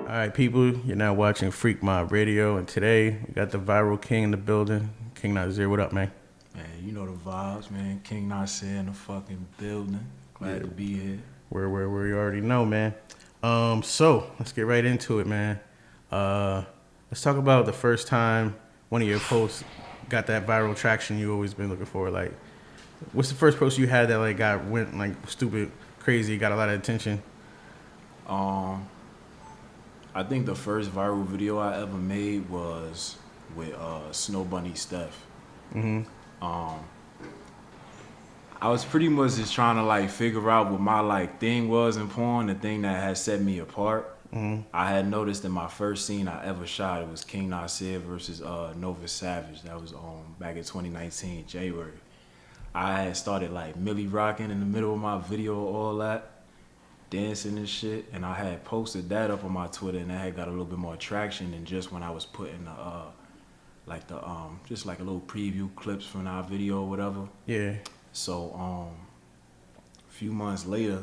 Alright, people, you're now watching Freak Mob Radio, and today we got the viral king in the building. King Nasir, what up, man? Man, you know the vibes, man. King Nasir in the fucking building. Glad to be here. Where you already know, man. So let's get right into it, man. Let's talk about the first time one of your posts got that viral traction you always been looking for. Like, what's the first post you had that went like stupid, crazy, got a lot of attention? I think the first viral video I ever made was with Snow Bunny Steph. I was pretty much just trying to figure out what my thing was in porn, the thing that had set me apart. I had noticed in my first scene I ever shot, it was King Nasir versus Nova Savage. That was back in 2019, January. I had started Millie rocking in the middle of my video, all that, dancing and shit, and I had posted that up on my Twitter, and that had got a little bit more traction than just when I was putting just a little preview clips from our video or whatever. Yeah. So a few months later,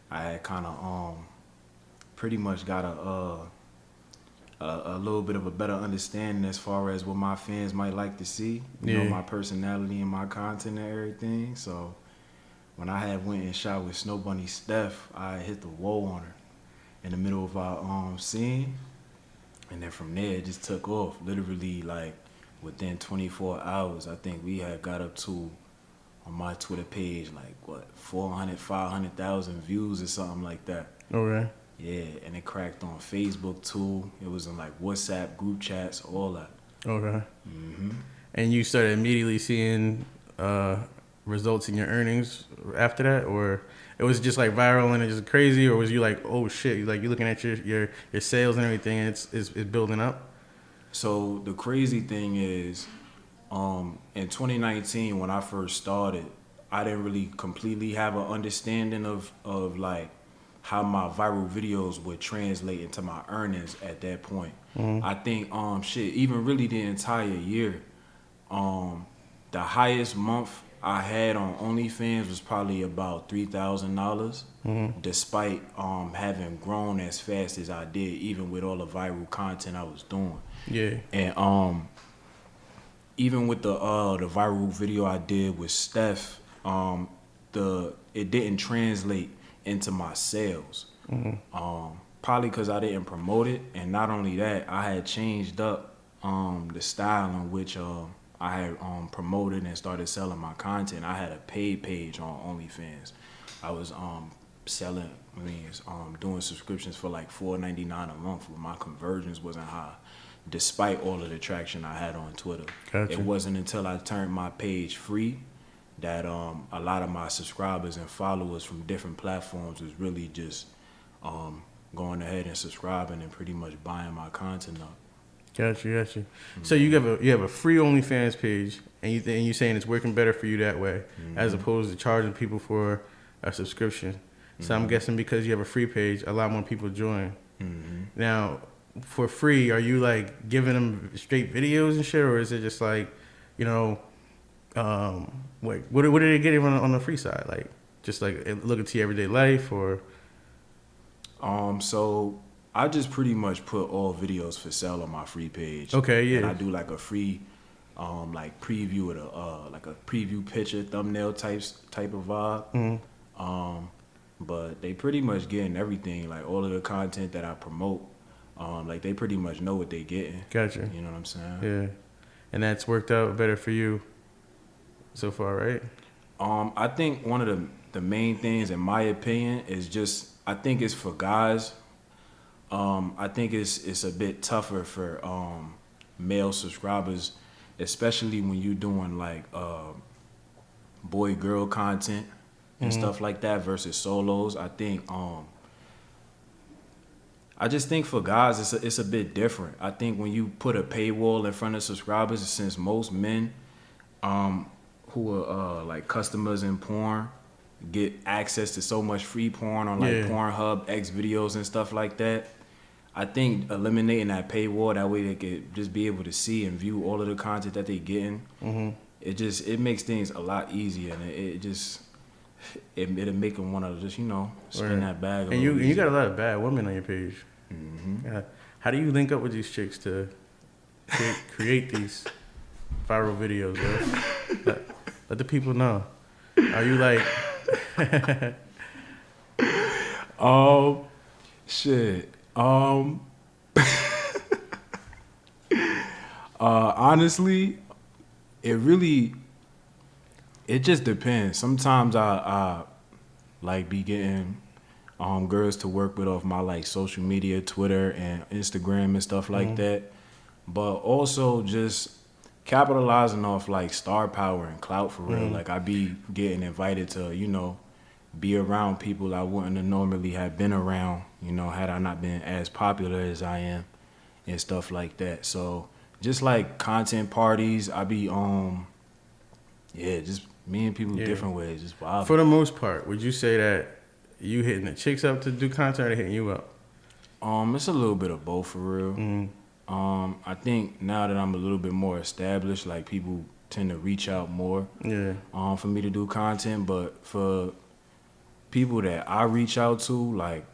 I had kind of pretty much got a little bit of a better understanding as far as what my fans might like to see, you know, my personality and my content and everything. So when I had went and shot with Snow Bunny Steph, I hit the wall on her in the middle of our scene, and then from there it just took off. Literally within 24 hours, I think we had got up to, on my Twitter page, 400, 500,000 views or something like that. Okay. Yeah, and it cracked on Facebook too. It was in WhatsApp group chats, all that. Okay. And you started immediately seeing results in your earnings after that, or it was just viral and it's just crazy, or was you oh shit, you're looking at your sales and everything, and it's building up? So the crazy thing is, in 2019 when I first started, I didn't really completely have an understanding of how my viral videos would translate into my earnings at that point. I think even really the entire year, the highest month I had on OnlyFans was probably about $3,000, despite having grown as fast as I did, even with all the viral content I was doing. Yeah. And even with the viral video I did with Steph, it didn't translate into my sales. Probably because I didn't promote it, and not only that, I had changed up the style in which I had promoted and started selling my content. I had a paid page on OnlyFans. I was doing subscriptions for $4.99 a month, where my conversions wasn't high, despite all of the traction I had on Twitter. Gotcha. It wasn't until I turned my page free that a lot of my subscribers and followers from different platforms was really just going ahead and subscribing and pretty much buying my content up. Gotcha. So you have a free OnlyFans page, and you saying it's working better for you that way, as opposed to charging people for a subscription. So I'm guessing because you have a free page, a lot more people join. Now, for free, are you giving them straight videos and shit, or is it just what are they getting on the free side? Just looking to your everyday life, or? So I just pretty much put all videos for sale on my free page. Okay, yeah. And I do a free preview with a preview picture, thumbnail type of vibe. But they pretty much getting everything, all of the content that I promote. They pretty much know what they getting. Gotcha. You know what I'm saying? Yeah. And that's worked out better for you so far, right? I think one of the main things, in my opinion, is just, I think it's for guys. I think it's a bit tougher for male subscribers, especially when you're doing boy-girl content and stuff like that versus solos. I just think for guys it's a bit different. I think when you put a paywall in front of subscribers, since most men who are customers in porn get access to so much free porn on Pornhub, X videos and stuff like that, I think eliminating that paywall, that way they could just be able to see and view all of the content that they getting. It makes things a lot easier, and it just it'll make them want to just, spin that bag a And little you got a easier. lot of bad women on your page. Yeah. How do you link up with these chicks to create these viral videos, bro? Let the people know. Are you like... Shit. Honestly, it just depends. Sometimes I like be getting girls to work with off my like social media, Twitter and Instagram and stuff like that. But also just capitalizing off like star power and clout for real. Like I be getting invited to, be around people I wouldn't have normally have been around, had I not been as popular as I am and stuff like that. So just like content parties, I be just meeting people different ways, just wild. For the most part, would you say that you hitting the chicks up to do content or they hitting you up? It's a little bit of both for real. I think now that I'm a little bit more established, like people tend to reach out more for me to do content. But for people that I reach out to, like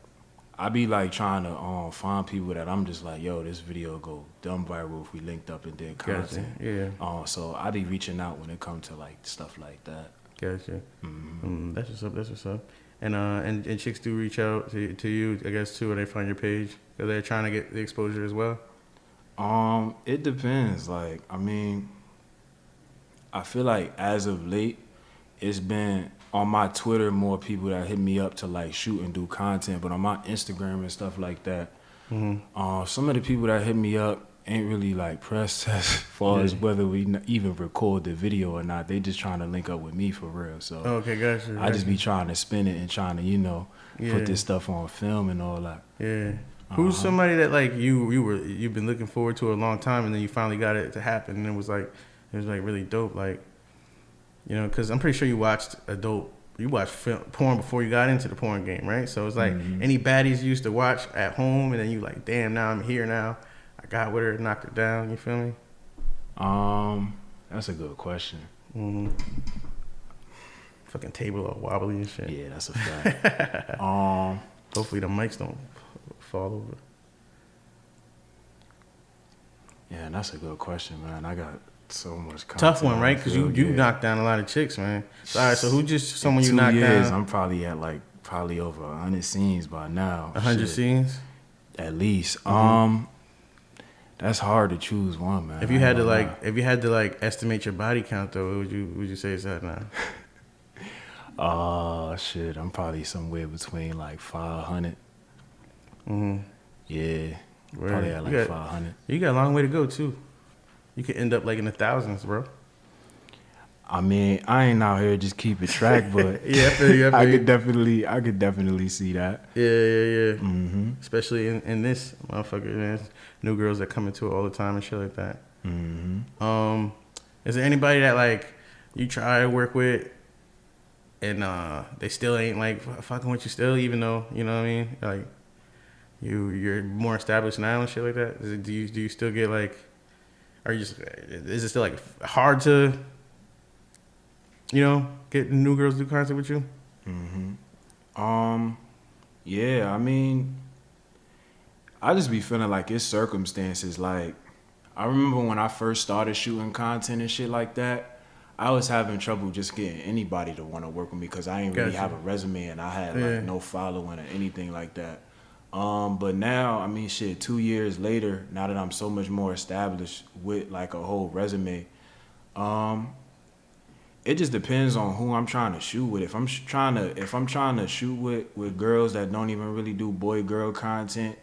I be like trying to find people that I'm just like, yo, this video go dumb viral if we linked up and did content. Gotcha. Yeah. So I be reaching out when it comes to like stuff like that. Gotcha. That's what's up. And chicks do reach out to you, I guess, too, when they find your page because they're trying to get the exposure as well. It depends. Like, I mean, I feel like as of late, it's been on my Twitter more people that hit me up to like shoot and do content, but on my Instagram and stuff like that, some of the people that hit me up ain't really like pressed as far as whether we even record the video or not. They just trying to link up with me for real. So okay, gotcha. I just be trying to spin it and trying to put this stuff on film and all that. Yeah. Who's somebody that like you've been looking forward to a long time and then you finally got it to happen and it was like really dope, like, because I'm pretty sure you watched porn before you got into the porn game, right? So it's like any baddies you used to watch at home and then you like, damn, now I'm here now. I got with her, knocked her down. You feel me? That's a good question. Fucking table all wobbly and shit. Yeah, that's a fact. Hopefully the mics don't fall over. Yeah, that's a good question, man. I got so much content. Tough one, right? Because you knocked down a lot of chicks, man. So, all right, so who just someone you knocked down? I'm probably at like over 100 scenes by now. 100 scenes? At least. That's hard to choose one, man. If you had to estimate your body count though, what would you say is that now? Shit, I'm probably somewhere between like 500. Yeah. Word. Probably at like 500. You got a long way to go too. You could end up like in the thousands, bro. I mean, I ain't out here just keeping track, but I feel you. I could definitely see that. Yeah. Especially in this motherfucker, man. New girls that come into it all the time and shit like that. Is there anybody that like you try to work with and they still ain't like fucking with you still, even though, you know what I mean? Like you're more established now and shit like that? Do you still get like, is it still like hard to, get new girls to do content with you? Yeah, I mean, I just be feeling like it's circumstances. Like, I remember when I first started shooting content and shit like that, I was having trouble just getting anybody to want to work with me because I ain't really have a resume and I had like no following or anything like that. But now, I mean, shit, 2 years later, now that I'm so much more established with like a whole resume, it just depends on who I'm trying to shoot with. If I'm trying to shoot with girls that don't even really do boy-girl content,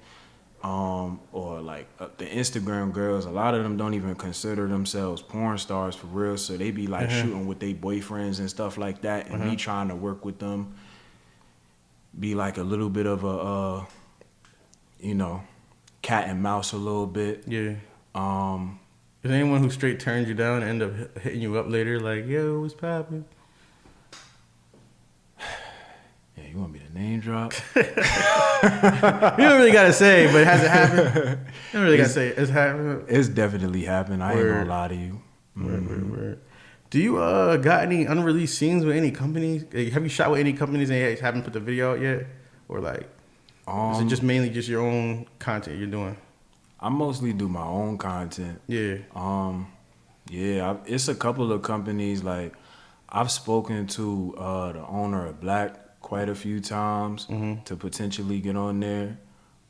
or like the Instagram girls, a lot of them don't even consider themselves porn stars for real. So they be like shooting with their boyfriends and stuff like that, and me trying to work with them be like a little bit of a cat and mouse a little bit. Yeah. Is there anyone who straight turned you down and end up hitting you up later like, yo, what's poppin'? Yeah, you want me to name drop? You don't really gotta say, but has it happened? You don't really gotta say it's happened. It's definitely happened. I ain't gonna lie to you. Word. Do you got any unreleased scenes with any companies? Like, have you shot with any companies and you haven't put the video out yet, or like, is it just mainly just your own content you're doing? I mostly do my own content. Yeah. It's a couple of companies. Like, I've spoken to the owner of Black quite a few times to potentially get on there.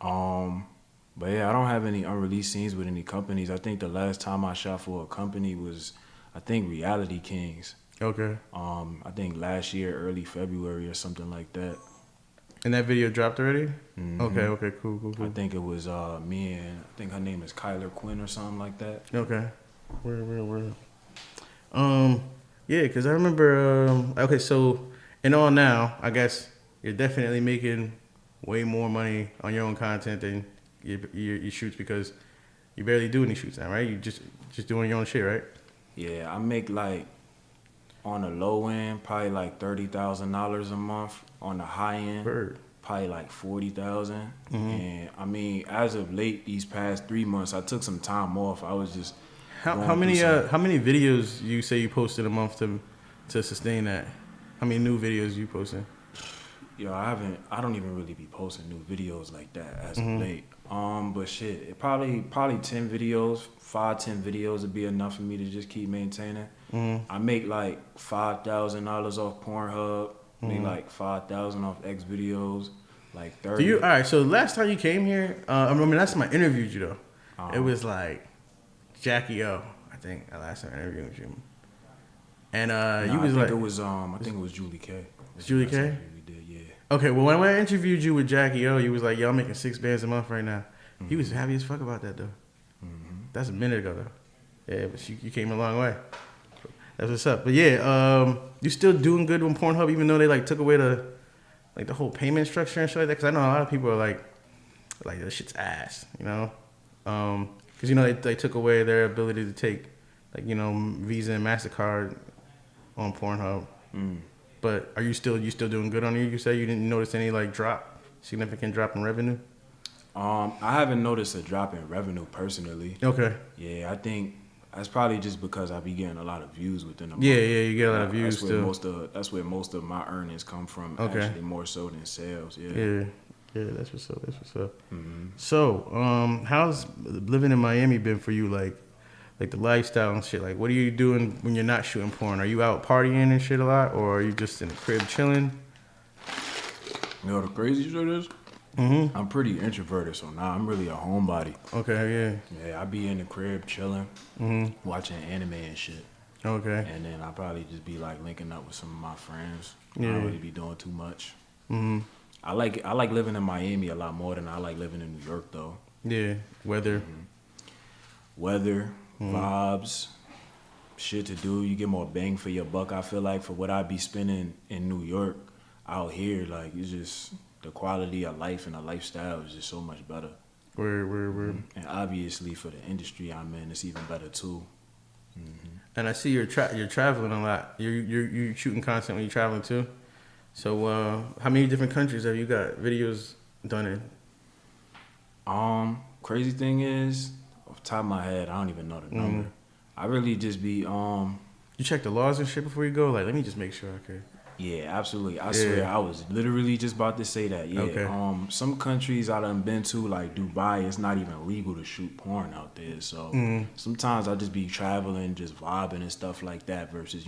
But yeah, I don't have any unreleased scenes with any companies. I think the last time I shot for a company was, I think, Reality Kings. Okay. I think last year, early February or something like that. And that video dropped already? Mm-hmm. Okay, cool. I think it was me and I think her name is Kyler Quinn or something like that. Okay. Where? Yeah, because I remember, okay, so in all now, I guess you're definitely making way more money on your own content than your shoots because you barely do any shoots now, right? You just doing your own shit, right? Yeah, I make like, on the low end, probably like $30,000 a month. On the high end, probably like $40,000. And I mean, as of late, these past 3 months, I took some time off. I was just how many videos you say you posted a month to sustain that? How many new videos you posting? Yo, I don't even really be posting new videos like that as of late. But shit, it probably 10 videos, 5-10 videos would be enough for me to just keep maintaining. I make like $5,000 off Pornhub, make like $5,000 off X videos, like 30. All right, so last time you came here, I mean, last time I interviewed you though, it was like Jackie O. I think last time I interviewed you, and you was like, it was I think it was Julie K. Julie K. We did, yeah. Okay, well when I interviewed you with Jackie O, you was like, "Yo, I'm making 6 bands a month right now." He was happy as fuck about that though. That's a minute ago though. Yeah, but you came a long way. That's what's up. But yeah, you still doing good on Pornhub even though they like took away the whole payment structure and shit like that. Because I know a lot of people are like this shit's ass, you know. Because you know they took away their ability to take Visa and MasterCard on Pornhub. But are you still doing good on it? You say you didn't notice any significant drop in revenue? I haven't noticed a drop in revenue personally. Okay. Yeah, I think that's probably just because I be getting a lot of views within the month. Yeah, you get a lot of views That's where most of my earnings come from. Okay. Actually, more so than sales. Yeah. Yeah, that's what's up. So, how's living in Miami been for you? Like the lifestyle and shit. Like, what are you doing when you're not shooting porn? Are you out partying and shit a lot, or are you just in the crib chilling? You know the crazy shit is? I'm pretty introverted, so now I'm really a homebody. Okay, yeah. Yeah, I be in the crib chilling, watching anime and shit. Okay. And then I probably just be like linking up with some of my friends. Yeah. I don't really be doing too much. I like living in Miami a lot more than I like living in New York though. Yeah, weather, vibes, shit to do. You get more bang for your buck. I feel like for what I be spending in New York, out here, like it's just the quality of life and the lifestyle is just so much better. Where. And obviously for the industry I'm in, it's even better too. And I see you're traveling a lot. You're shooting content when you're traveling too. So how many different countries have you got videos done in? Crazy thing is, off the top of my head, I don't even know the number. I really just be You check the laws and shit before you go? Like, let me just make sure, okay. Yeah, absolutely. I swear, I was literally just about to say that. Yeah. Okay. Some countries I done been to, like Dubai, it's not even legal to shoot porn out there. So sometimes I just be traveling, just vibing and stuff like that versus,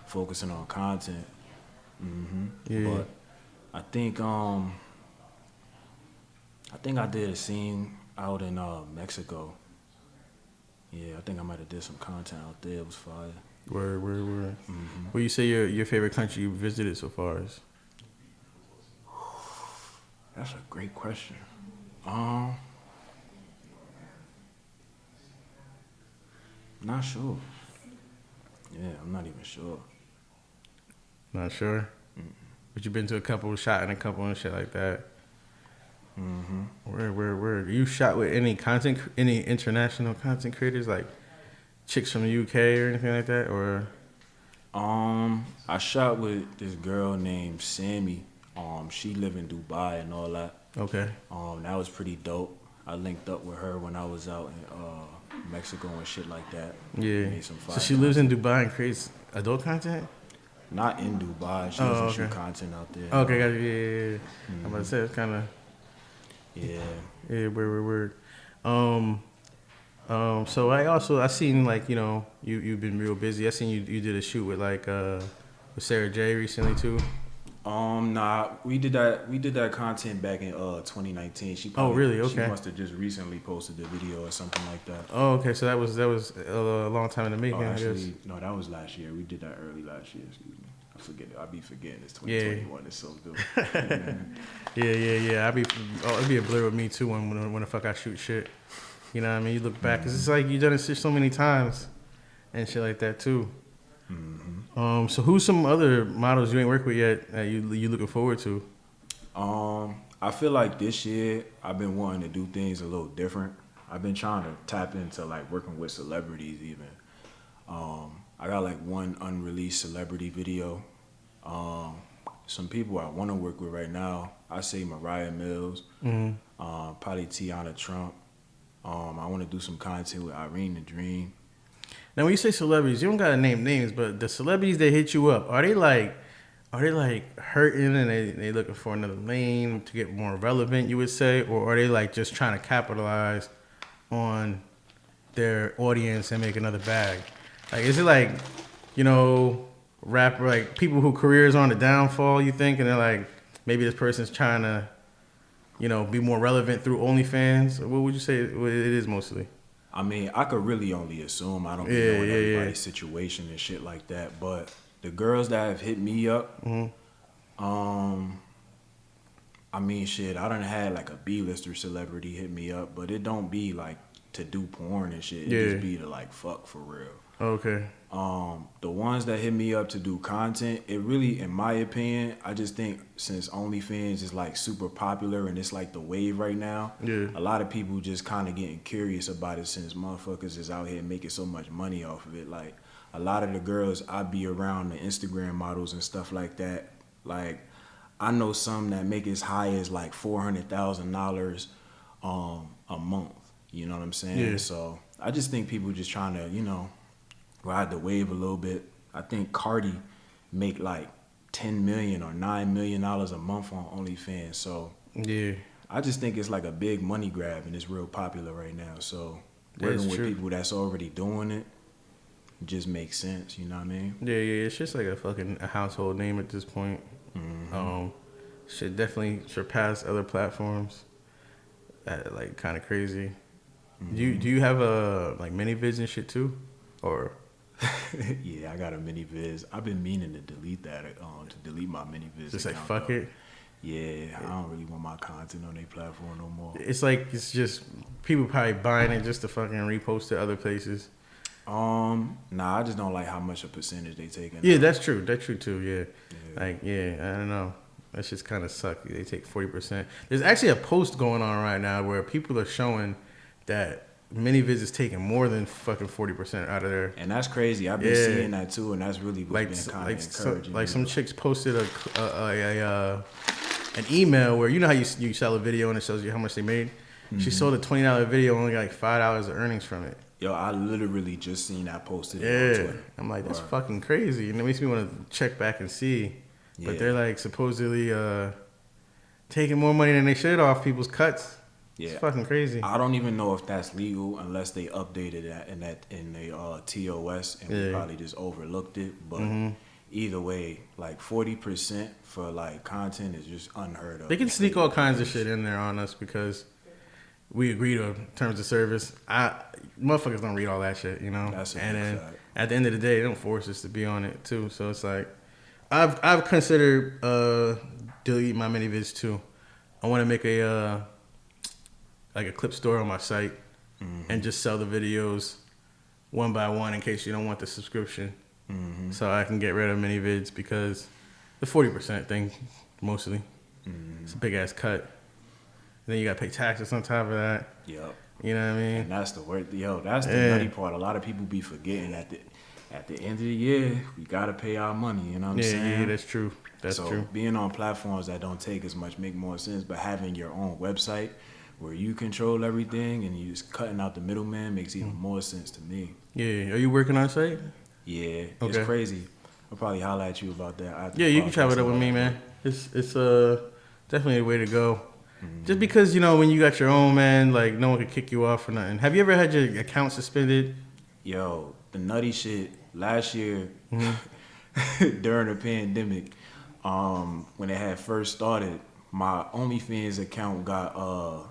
focusing on content. Yeah. But I think I did a scene out in Mexico. Yeah, I think I might have did some content out there. It was fire. Word. What do you say your favorite country you visited so far is? That's a great question. Not sure. Yeah, I'm not even sure. Not sure? But you've been to a couple, shot in a couple and shit like that. Where? You shot with any international content creators, like chicks from the UK or anything like that, or? I shot with this girl named Sammy. She live in Dubai and all that. Okay. That was pretty dope. I linked up with her when I was out Mexico and shit like that. Yeah. Made some So fire she lives in Dubai and creates adult content? Not in Dubai. She doesn't shoot content out there. Okay, got you. Yeah. I'm about to say it's kind of weird. Um, so I seen like you've been real busy. I seen you did a shoot with with Sarah J recently too. Nah, we did that content back in 2019. She probably, really? Okay. She must have just recently posted the video or something like that. Oh, okay. So that was a long time in the making. Actually, no, that was last year. We did that early last year. Excuse me. I forget it. I be forgetting it's 2021. It's so dope. Yeah. It'd be a blur with me too when the fuck I shoot shit. You know what I mean? You look back, cause it's like you done it so many times, and shit like that too. Mm-hmm. So who's some other models you ain't worked with yet that you looking forward to? I feel like this year I've been wanting to do things a little different. I've been trying to tap into like working with celebrities even. I got like one unreleased celebrity video. Some people I want to work with right now, I say Mariah Mills, probably Tiana Trump. I want to do some content with Irene the Dream. Now, when you say celebrities, you don't gotta name names, but the celebrities that hit you up, are they like hurting and they looking for another lane to get more relevant, you would say, or are they like just trying to capitalize on their audience and make another bag? Like, is it like, rapper, like people who careers on the downfall, you think, and they're like, maybe this person's trying to, be more relevant through OnlyFans? What would you say it is mostly? I mean, I could really only assume. I don't know everybody's situation and shit like that. But the girls that have hit me up, I mean, shit, I done had like a B-lister celebrity hit me up, but it don't be like to do porn and shit. It just be to like fuck for real. Okay. The ones that hit me up to do content, it really, in my opinion, I just think since OnlyFans is like super popular and it's like the wave right now, a lot of people just kind of getting curious about it since motherfuckers is out here making so much money off of it. Like a lot of the girls I be around, the Instagram models and stuff like that, like I know some that make as high as like $400,000 a month. You know what I'm saying? Yeah. So I just think people just trying to, ride the wave a little bit. I think Cardi make like $10 million or $9 million a month on OnlyFans. So I just think it's like a big money grab and it's real popular right now. So working with people that's already doing it just makes sense. You know what I mean? Yeah. It's just like a household name at this point. Should definitely surpass other platforms. Like kind of crazy. Do you have like mini vids and shit too, or? Yeah, I got a mini viz. I've been meaning to delete that, to delete my mini viz. Just like fuck it. Yeah, I don't really want my content on their platform no more. It's just people probably buying it just to fucking repost to other places. Nah, I just don't like how much a percentage they take. Yeah, that's true. That's true too. Yeah. Like, I don't know. That just kind of suck. They take 40%. There's actually a post going on right now where people are showing that mini vids is taking more than fucking 40% out of there. And that's crazy. I've been seeing that too, and that's really what's been kind of encouraging. Like some chicks posted an email where how you sell a video and it shows you how much they made. She sold a $20 video, only got like $5 of earnings from it. Yo, I literally just seen that posted on Twitter. I'm like, that's fucking crazy, and it makes me want to check back and see. But they're like supposedly taking more money than they should off people's cuts. Yeah, it's fucking crazy. I don't even know if that's legal unless they updated that in the TOS and we probably just overlooked it. But either way, like 40% for like content is just unheard of. They can sneak all kinds of shit in there on us because we agree to terms of service. Motherfuckers don't read all that shit, That's a and then fact. At the end of the day, they don't force us to be on it too. So it's like I've considered delete my mini vids too. I want to make a clip store on my site and just sell the videos one by one in case you don't want the subscription. So I can get rid of mini vids because the 40% thing mostly. It's a big ass cut. And then you got to pay taxes on top of that. Yep. You know what I mean? And that's the word. Yo, that's the nutty part. A lot of people be forgetting at the end of the year, we got to pay our money. You know what I'm saying? Yeah, that's true. That's true. Being on platforms that don't take as much make more sense, but having your own website where you control everything and you just cutting out the middleman makes even more sense to me. Yeah. Are you working on site? Yeah, Okay. it's crazy. I'll probably holler at you about that. After Yeah, the you can travel podcast that with and me, all man. that. It's definitely a way to go. Just because, you know, when you got your own, man, like no one could kick you off or nothing. Have you ever had your account suspended? Yo, the nutty shit last year during the pandemic, when it had first started, my OnlyFans account got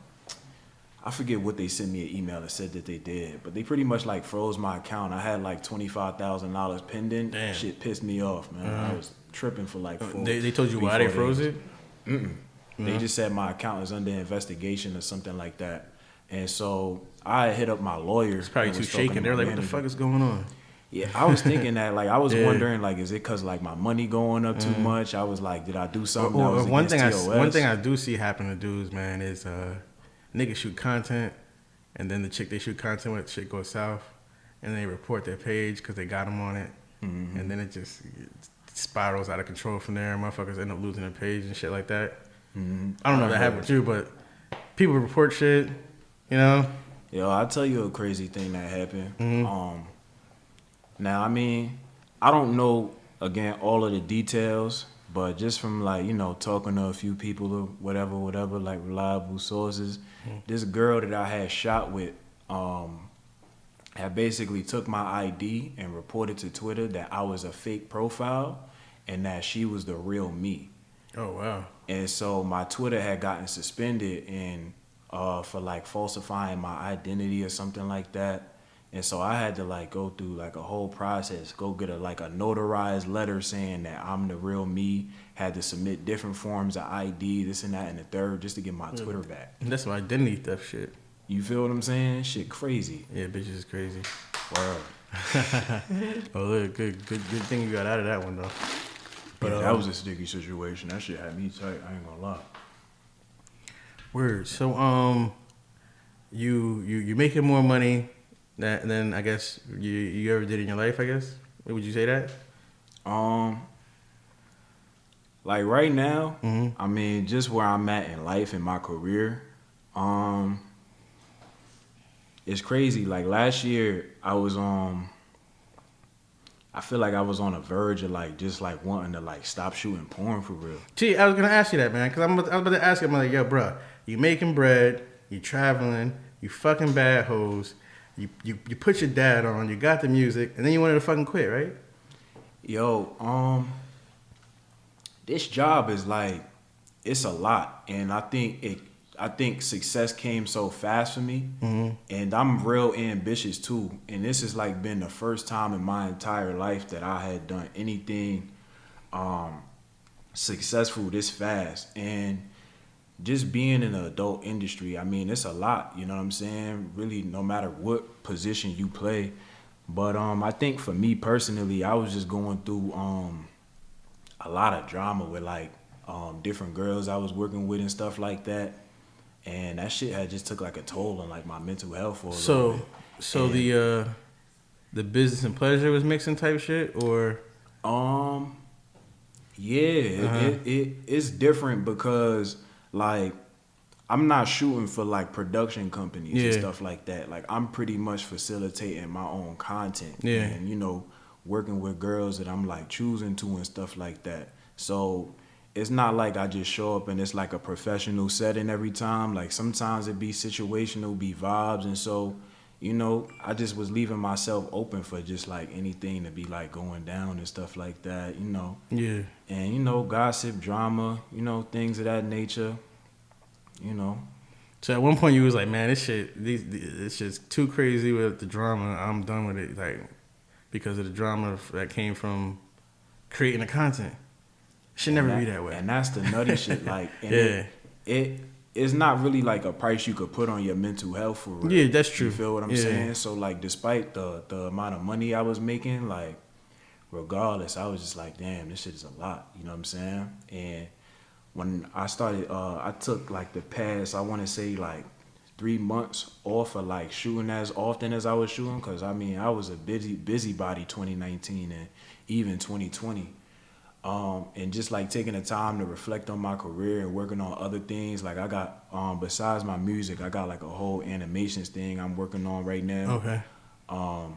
I forget what they sent me an email that said that they did, but they pretty much like froze my account. I had like $25,000 pending. Damn. Shit pissed me off, man. I was tripping for like They told you why they froze it? They just said my account is under investigation or something like that. And so I hit up my lawyer. It's probably too shaken. They're like, what the fuck is going on? Yeah, I was thinking that. Like, I was Yeah. wondering, like, is it because, like, my money going up too much? I was like, did I do something that was one against thing TOS? one thing I do see happen to dudes, man, is niggas shoot content, and then the chick they shoot content with, shit goes south, and they report their page because they got them on it, and then it just spirals out of control from there. Motherfuckers end up losing their page and shit like that. I don't know if that happened with you, but people report shit, you know? Yo, I'll tell you a crazy thing that happened. Now, I mean, I don't know, again, all of the details, but just from, like, you know, talking to a few people or whatever, like reliable sources, this girl that I had shot with had basically took my ID and reported to Twitter that I was a fake profile and that she was the real me. Oh, wow. And so my Twitter had gotten suspended and for like falsifying my identity or something like that. And so I had to like go through like a whole process, go get a notarized letter saying that I'm the real me, had to submit different forms of ID, this and that and the third, just to get my Twitter back. That's some identity theft shit. You feel what I'm saying? Shit crazy. Yeah, bitches is crazy. Word. Oh, look, good thing you got out of that one, though. But that was a sticky situation. That shit had me tight. I ain't gonna lie. Word. So, you making more money than I guess you ever did in your life, I guess? Would you say that? Like right now, I mean, just where I'm at in life in my career, it's crazy. Like last year, I was I feel like I was on a verge of like just like wanting to like stop shooting porn for real. Gee, I was gonna ask you that, man, because I was about to ask you. I'm like, yo, bro, you making bread, you traveling, you fucking bad hoes, you put your dad on, you got the music, and then you wanted to fucking quit, right? Yo, this job is like, it's a lot, and I think success came so fast for me, and I'm real ambitious too. And this has like been the first time in my entire life that I had done anything successful this fast. And just being in the adult industry, I mean, it's a lot. You know what I'm saying? Really, no matter what position you play. But I think for me personally, I was just going through a lot of drama with like different girls I was working with and stuff like that. And that shit had just took like a toll on like my mental health for a little bit. So the business and pleasure was mixing type shit, or yeah, it's different because like I'm not shooting for like production companies and stuff like that. Like I'm pretty much facilitating my own content and you know working with girls that I'm like choosing to and stuff like that. So it's not like I just show up and it's like a professional setting every time. Like sometimes it be situational, be vibes. And so, you know, I just was leaving myself open for just like anything to be like going down and stuff like that, you know. Yeah. And, you know, gossip, drama, you know, things of that nature, you know. So at one point you was like, man, this shit, it's just too crazy with the drama. I'm done with it, like, because of the drama that came from creating the content. Should never be that way. And that's the nutty shit. Like, and it's not really like a price you could put on your mental health for real. Yeah, that's true. You feel what I'm saying? So like, despite the amount of money I was making, like, regardless, I was just like, damn, this shit is a lot. You know what I'm saying? And when I started, I took like the past, I want to say like 3 months off of like shooting as often as I was shooting, because I mean I was a busybody 2019 and even 2020. And just like taking the time to reflect on my career and working on other things. Like I got, besides my music, I got like a whole animations thing I'm working on right now. Okay.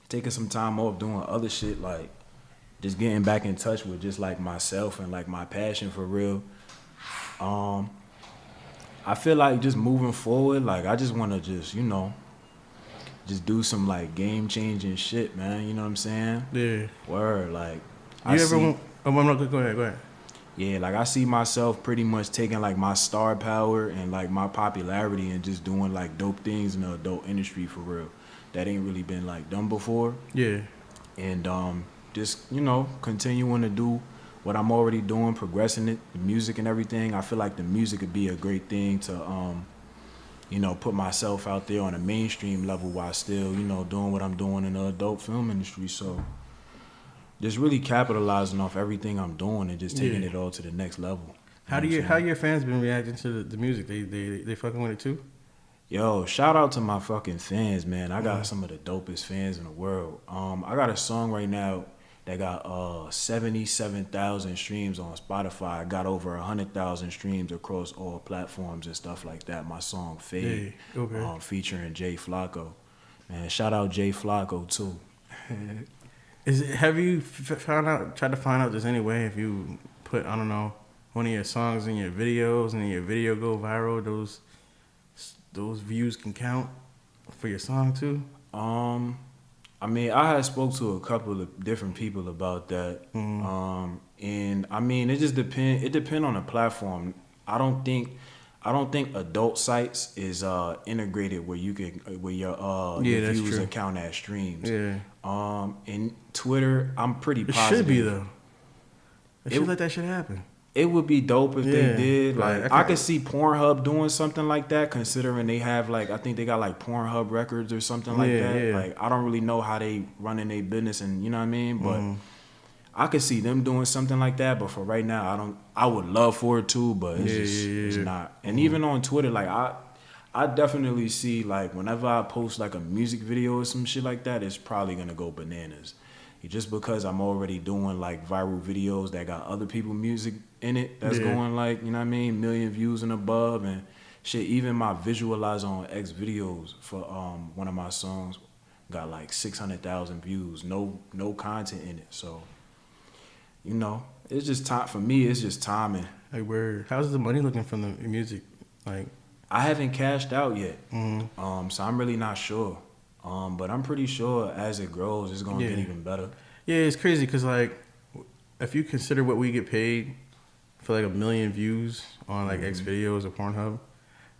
Taking some time off doing other shit, like just getting back in touch with just like myself and like my passion for real. I feel like just moving forward, like I just want to just, just do some like game changing shit, man. You know what I'm saying? Yeah. Word, like You ever want? Oh, I'm not good. Go ahead. Go ahead. Yeah, like I see myself pretty much taking like my star power and like my popularity and just doing like dope things in the adult industry for real. That ain't really been like done before. Yeah. And just, continuing to do what I'm already doing, progressing it, the music and everything. I feel like the music would be a great thing to put myself out there on a mainstream level while still, doing what I'm doing in the adult film industry. So just really capitalizing off everything I'm doing and just taking it all to the next level. How your fans been reacting to the music? They fucking with it too? Yo, shout out to my fucking fans, man. I got some of the dopest fans in the world. I got a song right now that got 77,000 streams on Spotify. I got over 100,000 streams across all platforms and stuff like that. My song Fade, featuring Jay Flacco. Man, shout out Jay Flacco too. Have you tried to find out there's any way if you put, I don't know, one of your songs in your videos and your video go viral, those views can count for your song too? I mean, I had spoke to a couple of different people about that. And I mean, it just depend. It depend on the platform. I don't think adult sites is integrated where you can your views can count as streams. Yeah. And Twitter, I'm pretty positive. It should be though. It should let that shit happen. It would be dope if they did. Like I could see Pornhub doing something like that, considering they have I think they got like Pornhub records or something like that. Yeah. Like I don't really know how they running their business, and you know what I mean. But I could see them doing something like that. But for right now, I would love for it too, but it's not. And even on Twitter, like I definitely see like whenever I post like a music video or some shit like that, it's probably gonna go bananas. Just because I'm already doing like viral videos that got other people's music in it that's going like, you know what I mean, million views and above and shit. Even my Visualize on X videos for one of my songs got like 600,000 views, no content in it. So, it's just time for me. It's just timing. Like how's the money looking from the music? Like I haven't cashed out yet, so I'm really not sure. But I'm pretty sure as it grows, it's gonna get even better. Yeah, it's crazy because like, if you consider what we get paid for like 1 million views on like X videos or Pornhub,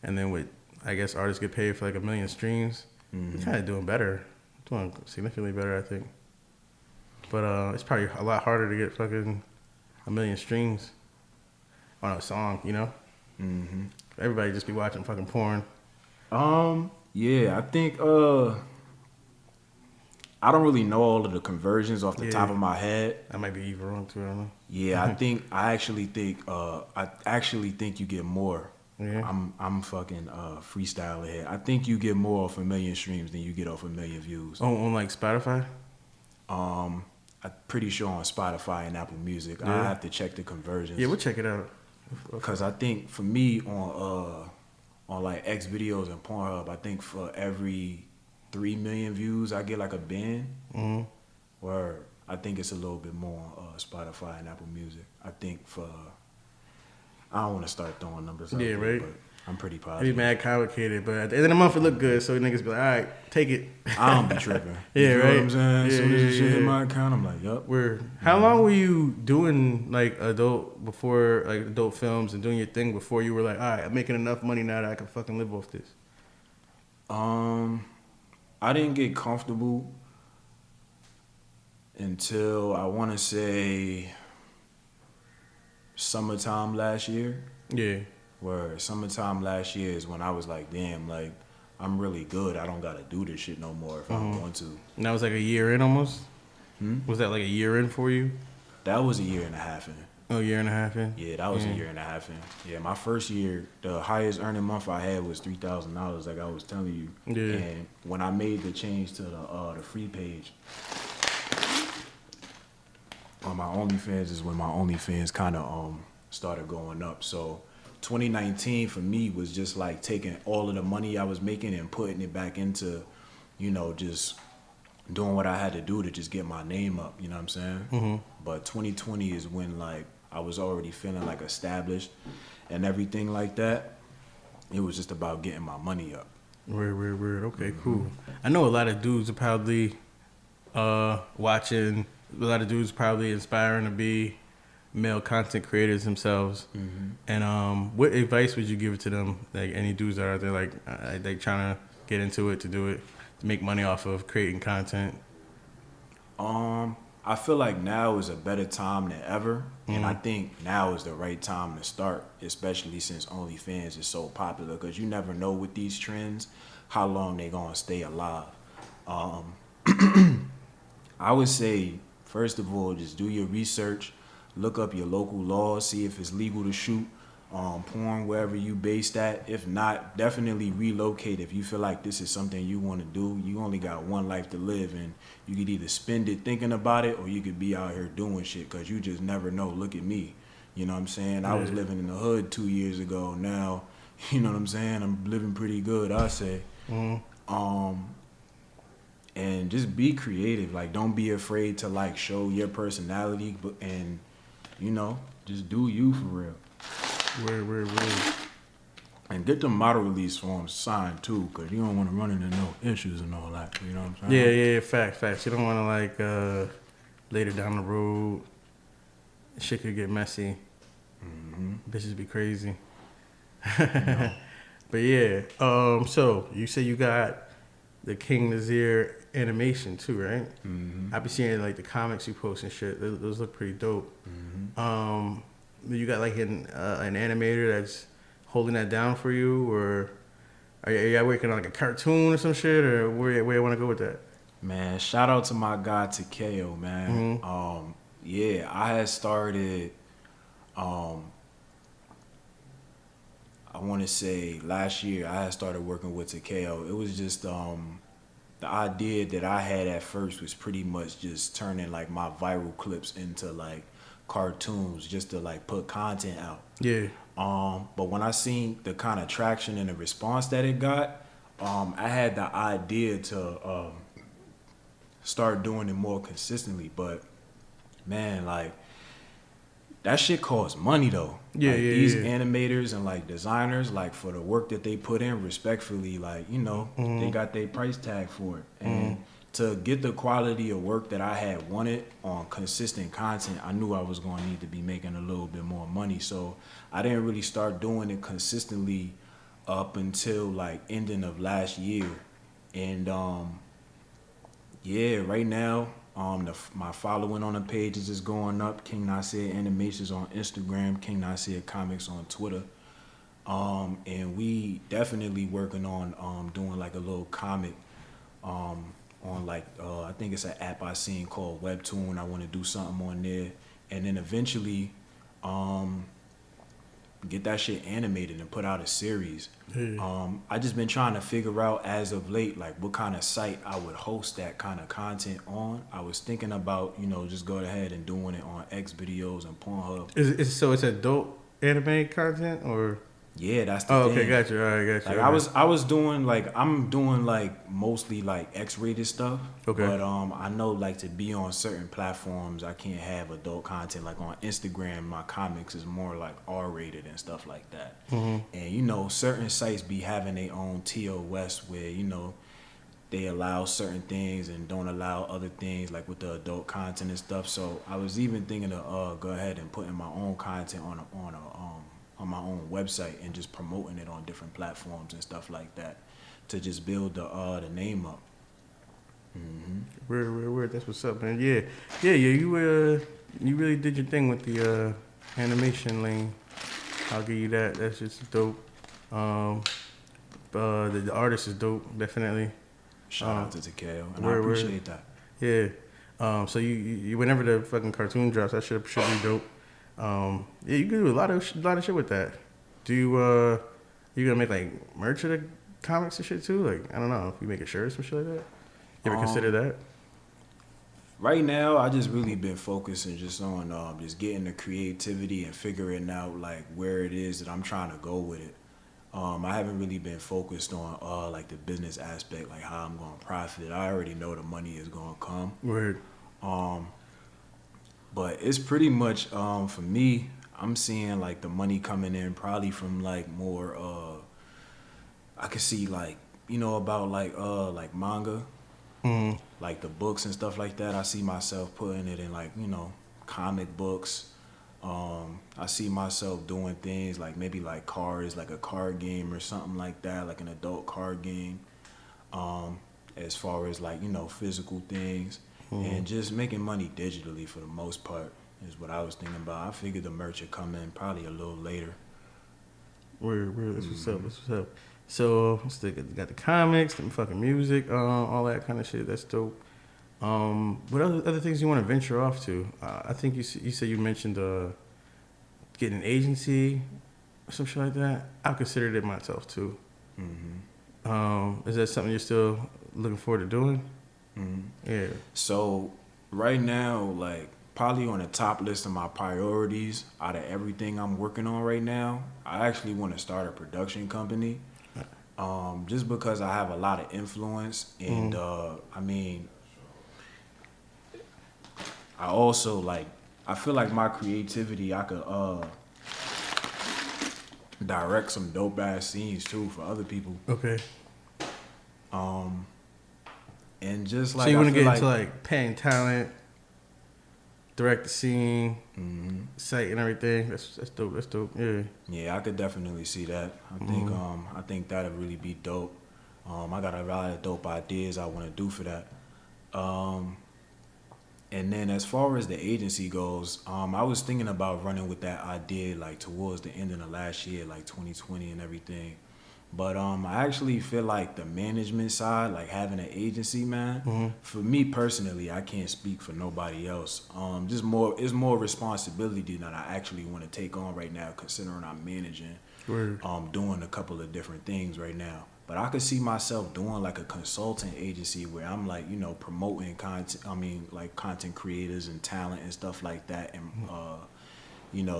and then what I guess artists get paid for like 1 million streams, we're kind of doing better, doing significantly better, I think. But it's probably a lot harder to get fucking 1 million streams on a song, Everybody just be watching fucking porn. Yeah, I think I don't really know all of the conversions off the top of my head. I might be even wrong too. I don't know. Yeah, I actually think you get more. Yeah. I'm fucking freestyling here. I think you get more off 1 million streams than you get off 1 million views. On like Spotify? I'm pretty sure on Spotify and Apple Music. I have to check the conversions. Yeah, we'll check it out. Cause I think for me on like X videos and Pornhub, I think for every 3 million views, I get like a band. Where I think it's a little bit more on Spotify and Apple Music. I think I don't want to start throwing numbers out there, right. but I'm pretty positive. It'd be mad complicated, but at the end of the month, it look good, so niggas be like, all right, take it. I don't be tripping. Yeah, you know right. what I'm saying? As soon as the shit hit yeah. my account, I'm like, yup. How long were you doing like adult films and doing your thing before you were like, all right, I'm making enough money now that I can fucking live off this? I didn't get comfortable until I want to say summertime last year. Yeah. Where summertime last year is when I was like, damn, like I'm really good. I don't gotta do this shit no more if I don't want to. And that was like a year in almost? Was that like a year in for you? That was a year and a half in. Oh, a year and a half in? Yeah, that was a year and a half in. Yeah, my first year, the highest earning month I had was $3,000, like I was telling you. Yeah. And when I made the change to the free page, on my OnlyFans is when my OnlyFans kind of started going up. So 2019 for me was just like taking all of the money I was making and putting it back into, just doing what I had to do to just get my name up. You know what I'm saying? Mm-hmm. But 2020 is when like I was already feeling like established and everything like that. It was just about getting my money up. Weird. Okay, cool. I know a lot of dudes are probably watching. A lot of dudes probably inspiring to be male content creators themselves. Mm-hmm. And what advice would you give to them? Like any dudes that are out there, like they trying to get into it, to do it, to make money off of creating content. I feel like now is a better time than ever, and I think now is the right time to start, especially since OnlyFans is so popular. Because you never know with these trends how long they gonna stay alive. I would say, first of all, just do your research, look up your local laws, see if it's legal to shoot porn wherever you based at. If not, definitely relocate if you feel like this is something you want to do. You only got one life to live, and you could either spend it thinking about it or you could be out here doing shit, because you just never know. Look at me. You know what I'm saying? I was living in the hood 2 years ago. Now, you know what I'm saying? I'm living pretty good, I say. And just be creative. Like, don't be afraid to like show your personality, and just do you for real. Weird. And get the model release forms signed too, because you don't want to run into no issues and all that. You know what I'm Yeah, saying? facts. You don't want to like later down the road, shit could get messy. Mm-hmm. Bitches be crazy. But yeah, so you say you got the King Nasir animation too, right? Mm-hmm. I be seeing like the comics you post and shit. Those look pretty dope. Mm-hmm. You got like an animator that's holding that down for you, or are you working on like a cartoon or some shit, or where you want to go with that? Man, shout out to my guy Takeo, man. Mm-hmm. Yeah, I had started. I want to say last year I had started working with Takeo. It was just the idea that I had at first was pretty much just turning like my viral clips into like cartoons, just to like put content out. Yeah. But when I seen the kind of traction and the response that it got, I had the idea to start doing it more consistently. But man, like that shit costs money though. Yeah, like, yeah. These animators and like designers, like for the work that they put in, respectfully, like they got their price tag for it. And to get the quality of work that I had wanted on consistent content, I knew I was going to need to be making a little bit more money. So I didn't really start doing it consistently up until like ending of last year. And right now my following on the pages is going up. King Nasir Animations on Instagram, King Nasir Comics on Twitter. And we definitely working on doing like a little comic on like I think it's an app I seen called Webtoon. I want to do something on there, and then eventually get that shit animated and put out a series. I just been trying to figure out as of late like what kind of site I would host that kind of content on. I was thinking about just going ahead and doing it on X videos and Pornhub. So it's adult anime content, or? Yeah, that's the thing. Okay, got you. All right, got you. Like I was doing like I'm doing like mostly like X-rated stuff. Okay. But I know like to be on certain platforms I can't have adult content. Like on Instagram, my comics is more like R-rated and stuff like that. Mm-hmm. And certain sites be having their own TOS where they allow certain things and don't allow other things, like with the adult content and stuff. So I was even thinking to go ahead and putting my own content on my own website and just promoting it on different platforms and stuff like that to just build the name up. Mm-hmm. Weird. That's what's up, man. Yeah. You really did your thing with the animation lane. I'll give you that. That's just dope. The artist is dope, definitely. Shout out to Takeo, and I appreciate that. Yeah. So you whenever the fucking cartoon drops, that should be dope. Yeah, you can do a lot of shit with that. Do you gonna make like merch of the comics and shit too? Like I don't know if you make a shirt or some shit like that. You ever consider that? Right now, I just really been focusing just on just getting the creativity and figuring out like where it is that I'm trying to go with it. I haven't really been focused on like the business aspect, like how I'm going to profit. I already know the money is going to come. Word. But it's pretty much for me. I'm seeing like the money coming in probably from like more. I could see like about like manga, like the books and stuff like that. I see myself putting it in like comic books. I see myself doing things like maybe like cards, like a card game or something like that, like an adult card game. As far as like physical things, and just making money digitally for the most part is what I was thinking about. I figured the merch would come in probably a little later. Word. That's what's up. That's what's up. So got the comics, the fucking music, all that kind of shit. That's dope. What other things you want to venture off to? I think you said you mentioned getting an agency or some shit like that. I considered it myself too. Is that something you're still looking forward to doing? Yeah. So right now, like probably on the top list of my priorities out of everything I'm working on right now, I actually want to start a production company. Just because I have a lot of influence and I also like I feel like my creativity I could direct some dope ass scenes too for other people. Okay. And just like so you want to get into like paying talent, direct the scene, site and everything. That's dope. That's dope. Yeah. Yeah, I could definitely see that. I think that'd really be dope. I got a lot of dope ideas I want to do for that. And then as far as the agency goes, I was thinking about running with that idea like towards the end of the last year, like 2020 and everything. But I actually feel like the management side, like having an agency, man, for me personally, I can't speak for nobody else. It's more responsibility than I actually want to take on right now, considering I'm managing, doing a couple of different things right now. But I could see myself doing like a consulting agency where I'm like, promoting content. I mean, like content creators and talent and stuff like that, and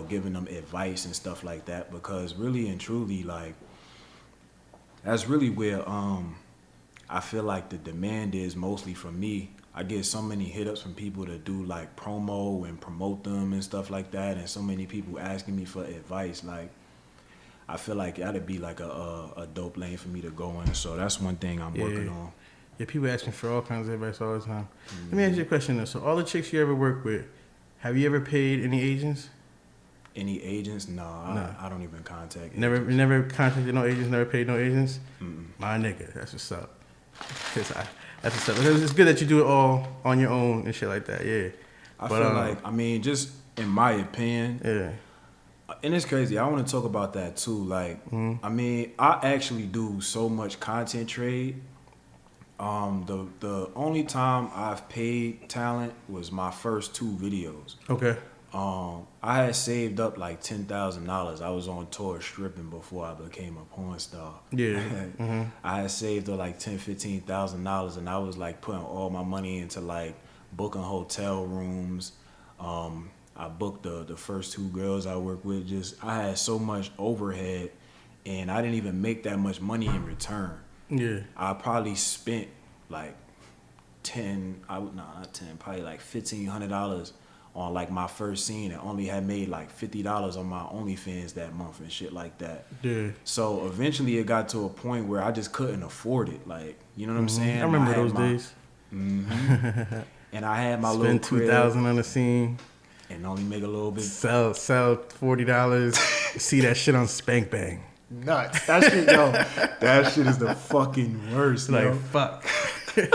giving them advice and stuff like that. Because really and truly, like, that's really where I feel like the demand is mostly from me. I get so many hit-ups from people to do like promo and promote them and stuff like that, and so many people asking me for advice. Like, I feel like that'd be like a dope lane for me to go in. So that's one thing I'm working on. Yeah, people ask me for all kinds of advice all the time. Let me ask you a question though. So all the chicks you ever work with, have you ever paid any agents? Any agents? No. I don't even contact agents. Never contacted no agents, never paid no agents? My nigga, that's what's up. That's what's up. Because it's good that you do it all on your own and shit like that, yeah. I feel like, just in my opinion, yeah. And it's crazy. I want to talk about that too. Like, I actually do so much content trade. The only time I've paid talent was my first 2 videos. Okay. I had saved up like $10,000. I was on tour stripping before I became a porn star. Yeah. I had saved up like $10,000-$15,000, and I was like putting all my money into like booking hotel rooms. I booked the first 2 girls I worked with. I had so much overhead, and I didn't even make that much money in return. Yeah. I probably spent like probably like $1,500 on like my first scene, and only had made like $50 on my OnlyFans that month and shit like that. Yeah. So eventually it got to a point where I just couldn't afford it. Like, you know what I'm saying? I remember those days. And I had my Spend little $2,000 on the scene. And only make a little bit. Sell $40. See that shit on Spank Bang. Nuts. That shit, yo. That shit is the fucking worst. Like, yo. fuck. But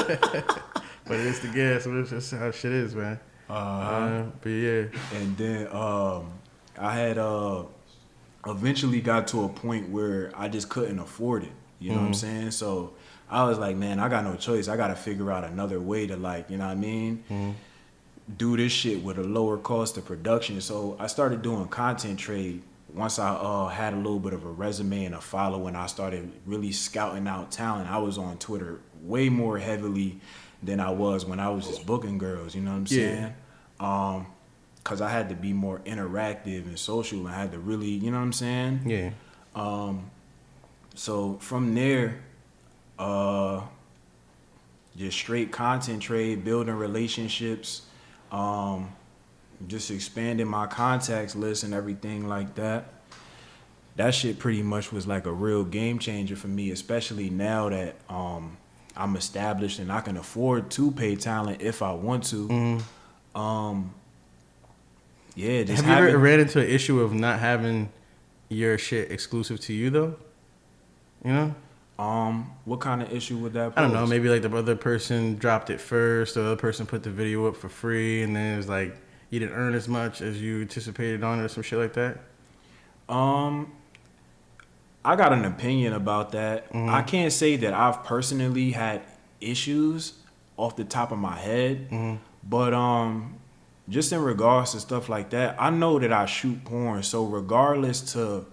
it's the gas. It's just how shit is, man. But yeah. And then I had eventually got to a point where I just couldn't afford it. You know what I'm saying? So I was like, man, I got no choice. I got to figure out another way to, like, you know what I mean? Do this shit with a lower cost of production. So I started doing content trade. Once I had a little bit of a resume and a following, I started really scouting out talent. I was on Twitter way more heavily than I was when I was just booking girls. You know what I'm saying? Cause I had to be more interactive and social. I had to really, you know what I'm saying? Yeah. So from there, just straight content trade, building relationships, just expanding my contacts list and everything like that. That shit pretty much was like a real game changer for me, especially now that I'm established and I can afford to pay talent if I want to. Yeah, just Have you ever ran into an issue of not having your shit exclusive to you though? You know? What kind of issue would that pose? I don't know. Maybe like the other person dropped it first, or the other person put the video up for free, and then it was like you didn't earn as much as you anticipated on it, or some shit like that. I got an opinion about that. I can't say that I've personally had issues off the top of my head, but just in regards to stuff like that, I know that I shoot porn, so regardless to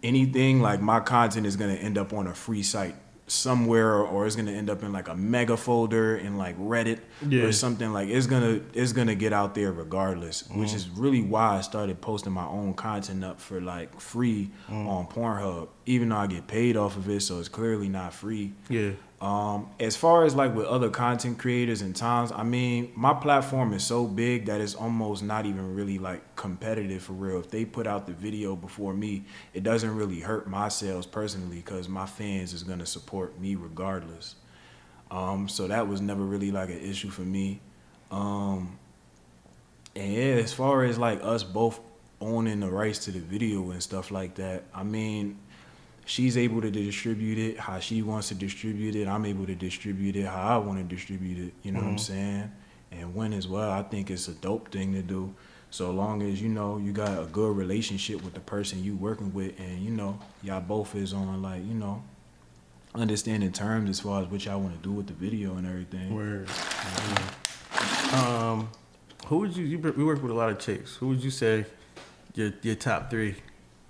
anything, like my content is gonna end up on a free site somewhere, or it's gonna end up in like a mega folder in like Reddit or something. Like it's gonna get out there regardless, which is really why I started posting my own content up for like free on Pornhub, even though I get paid off of it, so it's clearly not free. As far as like with other content creators and times, I mean, my platform is so big that it's almost not even really like competitive for real. If they put out the video before me, it doesn't really hurt my sales personally, because my fans is gonna support me regardless. So that was never really like an issue for me. And yeah, as far as like us both owning the rights to the video and stuff like that, I mean, she's able to distribute it how she wants to distribute it. I'm able to distribute it how I want to distribute it. You know what I'm saying? And win as well. I think it's a dope thing to do. So long as, you know, you got a good relationship with the person you working with, and, you know, y'all both is on, like, you know, understanding terms as far as what y'all want to do with the video and everything. Word. Who would you work with a lot of chicks. Who would you say your top three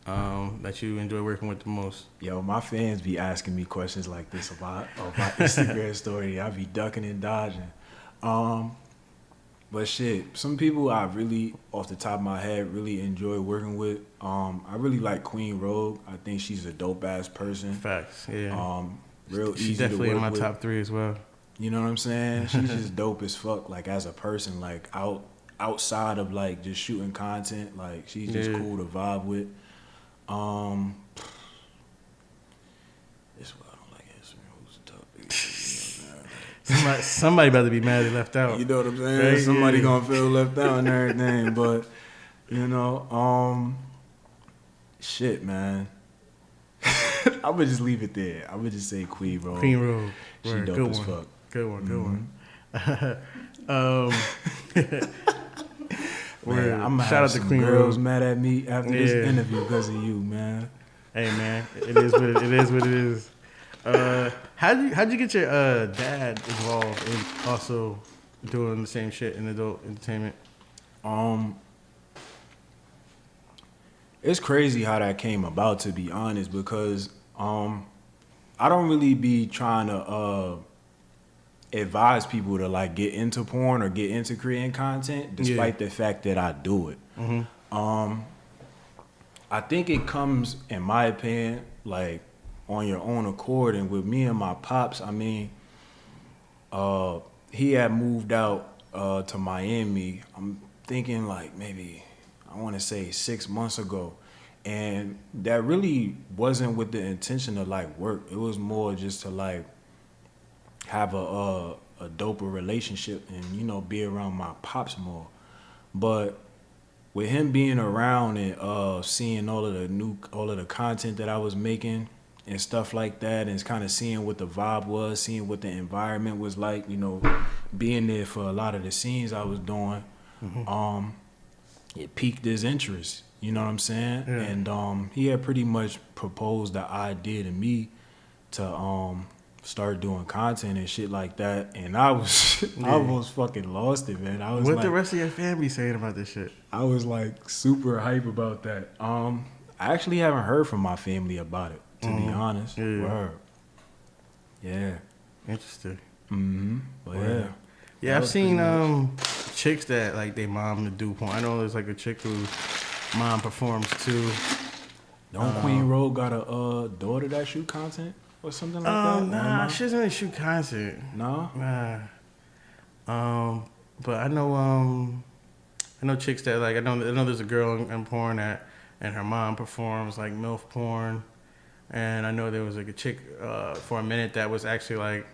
that you enjoy working with the most? Yo, my fans be asking me questions like this about Instagram story. I be ducking and dodging. But shit, some people I really, off the top of my head, really enjoy working with. I really like Queen Rogue. I think she's a dope ass person. Facts, yeah. Real easy She's definitely to work in my with. top three as well. You know what I'm saying? She's just dope as fuck, like as a person, like outside of like just shooting content, like she's just cool to vibe with. This is why I don't like answering who's the top. Somebody about to be mad they left out. You know what I'm saying? Right? Somebody gonna feel left out and everything, but you know, shit, man. I would just leave it there. I would just say Queen Rogue. Queen Rogue. She Word. dope Good as one. fuck. Good one. Good one. Man, I'm gonna Shout have out to some Queen girls Rogue. mad at me after this interview because of you, man. Hey man, it is what it is. How'd you get your dad involved in also doing the same shit in adult entertainment? It's crazy how that came about, to be honest, because I don't really be trying to advise people to like get into porn or get into creating content, despite the fact that I do it. I think it comes, in my opinion, like on your own accord. And with me and my pops, I mean, he had moved out to Miami. I'm thinking like maybe, I want to say 6 months ago. And that really wasn't with the intention of like work. It was more just to like have a doper relationship and, you know, be around my pops more. But with him being around and seeing all of the content that I was making and stuff like that, and kind of seeing what the vibe was, seeing what the environment was like, you know, being there for a lot of the scenes I was doing, it piqued his interest. You know what I'm saying? Yeah. And he had pretty much proposed the idea to me to start doing content and shit like that. And I was I almost fucking lost it, man. I was what like, the rest of your family saying about this shit? I was like super hype about that. I actually haven't heard from my family about it, to be honest. Yeah. Word. Yeah. Interesting. But Yeah, that I've was seen pretty chicks that like they mom to do porn. I know there's like a chick whose mom performs too. Don't Queen Road got a daughter that shoot content or something like that? Nah, she doesn't really shoot content. No? Nah. But I know chicks that like I know there's a girl in porn that and her mom performs like MILF porn, and I know there was like a chick for a minute that was actually like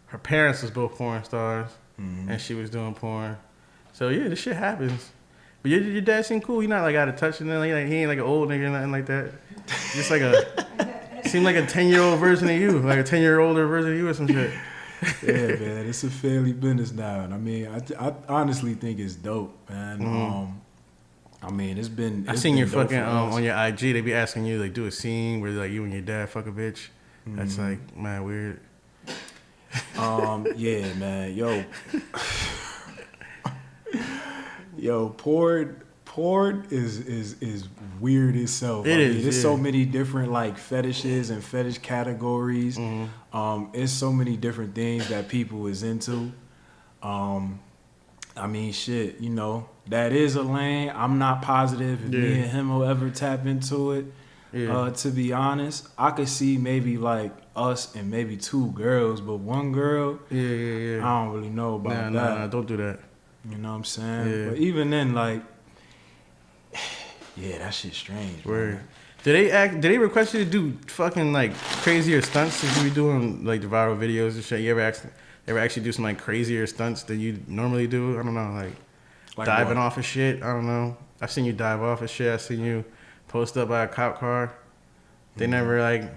her parents was both porn stars, and she was doing porn. So yeah, this shit happens. But your dad seemed cool. He not like out of touch and then like he ain't like an old nigga or nothing like that. Just like seemed like a 10-year-old version of you, like a 10-year older version of you or some shit. Yeah, man, it's a family business now, and I mean, I honestly think it's dope, man. I mean, it's been. I It's seen been your dope fucking for us. on your IG. They be asking you like do a scene where like you and your dad fuck a bitch. That's like man weird. Yeah, man, yo, porn is weird itself. It is, There's yeah. so many different like fetishes and fetish categories. It's so many different things that people is into. I mean, shit, that is a lane. I'm not positive if me and him will ever tap into it. Yeah. To be honest, I could see maybe like us and maybe two girls, but one girl, Yeah. I don't really know about that. Nah, don't do that. You know what I'm saying? Yeah. But even then, like, yeah, that shit's strange. Word. Man. Did they request you to do fucking like crazier stunts that you be doing like the viral videos and shit? You ever actually do some like crazier stunts than you normally do? I don't know, like diving what? off of shit. I don't know. I've seen you dive off of shit. I've seen you post up by a cop car. They never like.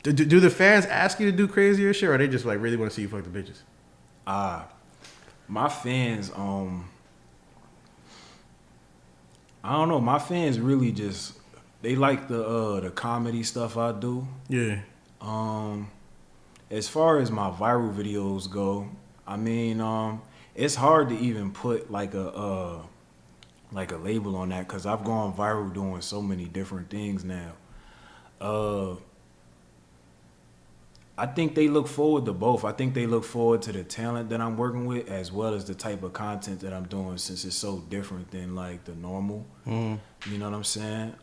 Do the fans ask you to do crazier shit, or they just like really want to see you fuck the bitches? My fans, I don't know. My fans really just they like the comedy stuff I do. Yeah. As far as my viral videos go, I mean, it's hard to even put like a label on that because I've gone viral doing so many different things now. I think they look forward to both. I think they look forward to the talent that I'm working with as well as the type of content that I'm doing since it's so different than like the normal. You know what I'm saying?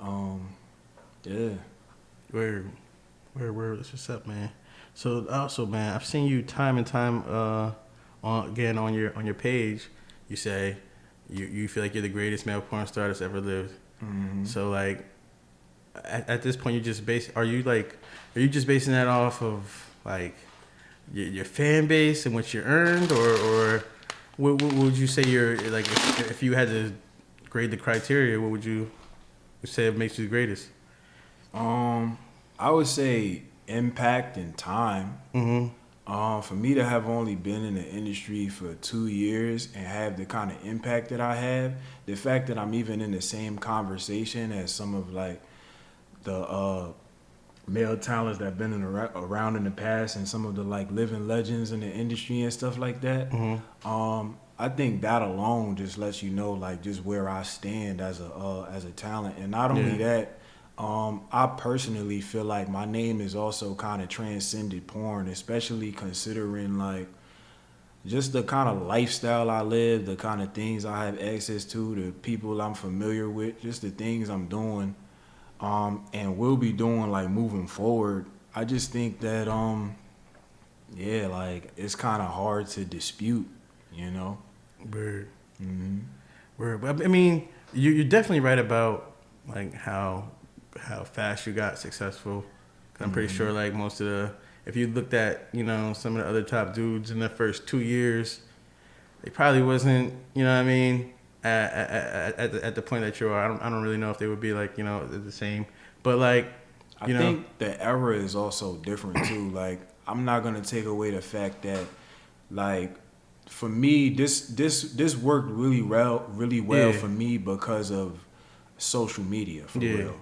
Yeah. Word. That's what's up, man. So also, man, I've seen you time and time on your page. You say you feel like you're the greatest male porn star that's ever lived. So like at this point, are you just basing that off of like your fan base and what you earned, or what would you say you're like if you had to grade the criteria, what would you say makes you the greatest? I would say impact and time. For me to have only been in the industry for 2 years and have the kind of impact that I have, the fact that I'm even in the same conversation as some of like the male talents that have been around in the past and some of the like living legends in the industry and stuff like that. I think that alone just lets you know like just where I stand as a talent, and not only that. I personally feel like my name is also kind of transcended porn, especially considering like just the kind of lifestyle I live, the kind of things I have access to, the people I'm familiar with, just the things I'm doing, and will be doing like moving forward. I just think that like it's kind of hard to dispute, you know. Word. Word. But I mean, you're definitely right about like how fast you got successful. 'Cause I'm pretty sure like most of if you looked at, some of the other top dudes in the first 2 years, they probably wasn't, you know what I mean, at the point that you are. I don't really know if they would be like, the same. But like, I think the era is also different too. Like, I'm not gonna take away the fact that, like, for me, this worked really well for me because of social media, for real.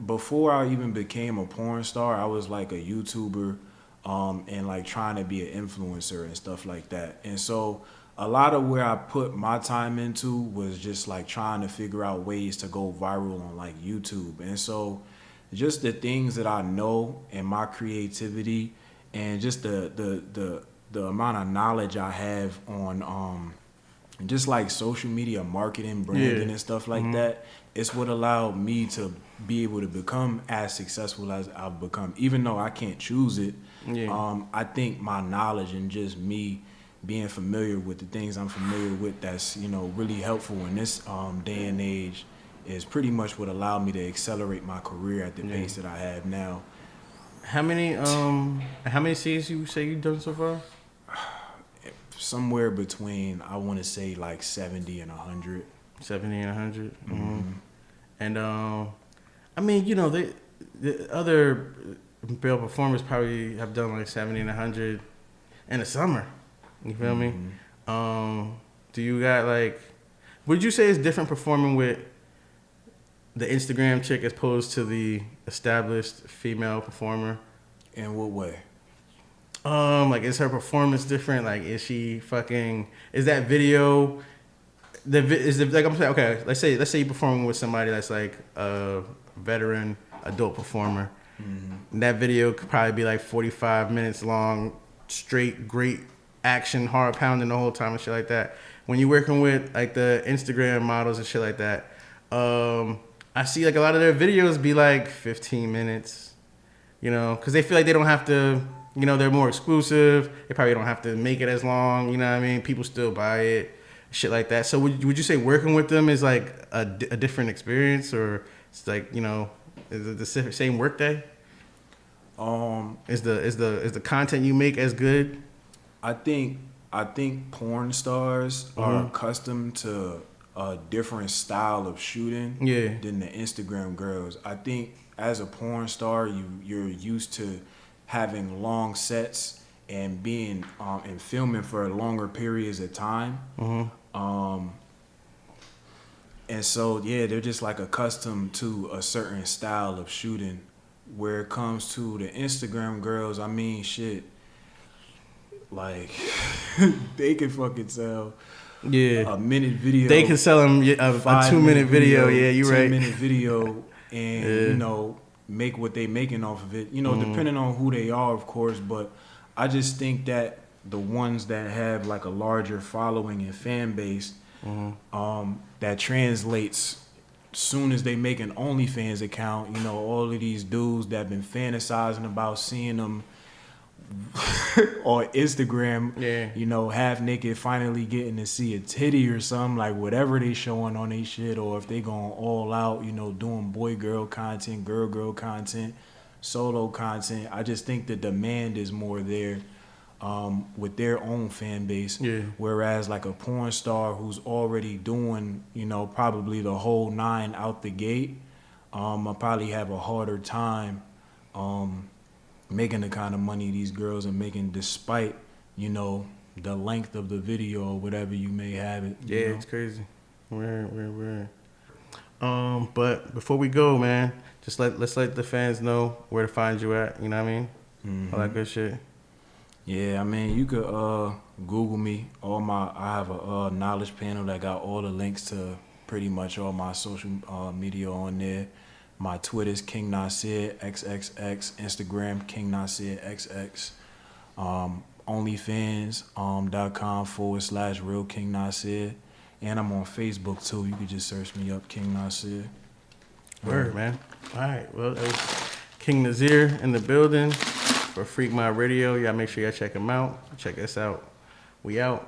Before I even became a porn star, I was like a YouTuber, and like trying to be an influencer and stuff like that. And so a lot of where I put my time into was just like trying to figure out ways to go viral on like YouTube. And so just the things that I know and my creativity and just the the amount of knowledge I have on just like social media marketing, branding, and stuff like that, it's what allowed me to be able to become as successful as I've become. Even though I can't choose it, I think my knowledge and just me being familiar with the things I'm familiar with that's, you know, really helpful in this day and age is pretty much what allowed me to accelerate my career at the pace that I have now. How many seasons you say you've done so far? Somewhere between, I want to say, like 70 and 100. 70 and 100. And I mean, you know, the other male performers probably have done like 70 and 100 in the summer. You feel me? Do you got like, would you say it's different performing with the Instagram chick as opposed to the established female performer? In what way? Like, is her performance different? Like, is that video, like I'm saying, okay, let's say you're performing with somebody that's like a veteran adult performer. That video could probably be like 45 minutes long, straight, great action, hard pounding the whole time and shit like that. When you're working with like the Instagram models and shit like that, I see like a lot of their videos be like 15 minutes, you know, because they feel like they don't have to, you know, they're more exclusive. They probably don't have to make it as long, you know what I mean? People still buy it, shit like that. So would you say working with them is like a different experience, or it's like, you know, is it the same work day? Is the content you make as good? I think porn stars are accustomed to a different style of shooting than the Instagram girls. I think as a porn star, you're used to having long sets and being and filming for longer periods of time. And so they're just like accustomed to a certain style of shooting. Where it comes to the Instagram girls, I mean, shit, like they can fucking sell a minute video. They can sell them a 2-minute video. Yeah, you right. 10-minute video, and you know, make what they making off of it. You know, depending on who they are, of course. But I just think that the ones that have like a larger following and fan base, that translates. Soon as they make an OnlyFans account, you know, all of these dudes that been fantasizing about seeing them on Instagram, you know, half naked, finally getting to see a titty or something, like whatever they showing on they shit, or if they going all out, you know, doing boy-girl content, girl-girl content, solo content. I just think the demand is more there. With their own fan base, whereas like a porn star who's already doing, you know, probably the whole 9 out the gate, I probably have a harder time making the kind of money these girls are making, despite, you know, the length of the video or whatever you may have it. Yeah, know? It's crazy. We're. But before we go, man, just let's let the fans know where to find you at. You know what I mean? All that good shit. Yeah, I mean, you could Google me. I have a knowledge panel that got all the links to pretty much all my social media on there. My Twitter's King Nasir XXX, Instagram King Nasir XX, OnlyFans.com/Real King Nasir, and I'm on Facebook too. You could just search me up, King Nasir. Word, man. All right, well, King Nasir in the building. For Freak My Radio, y'all make sure y'all check him out. Check us out. We out.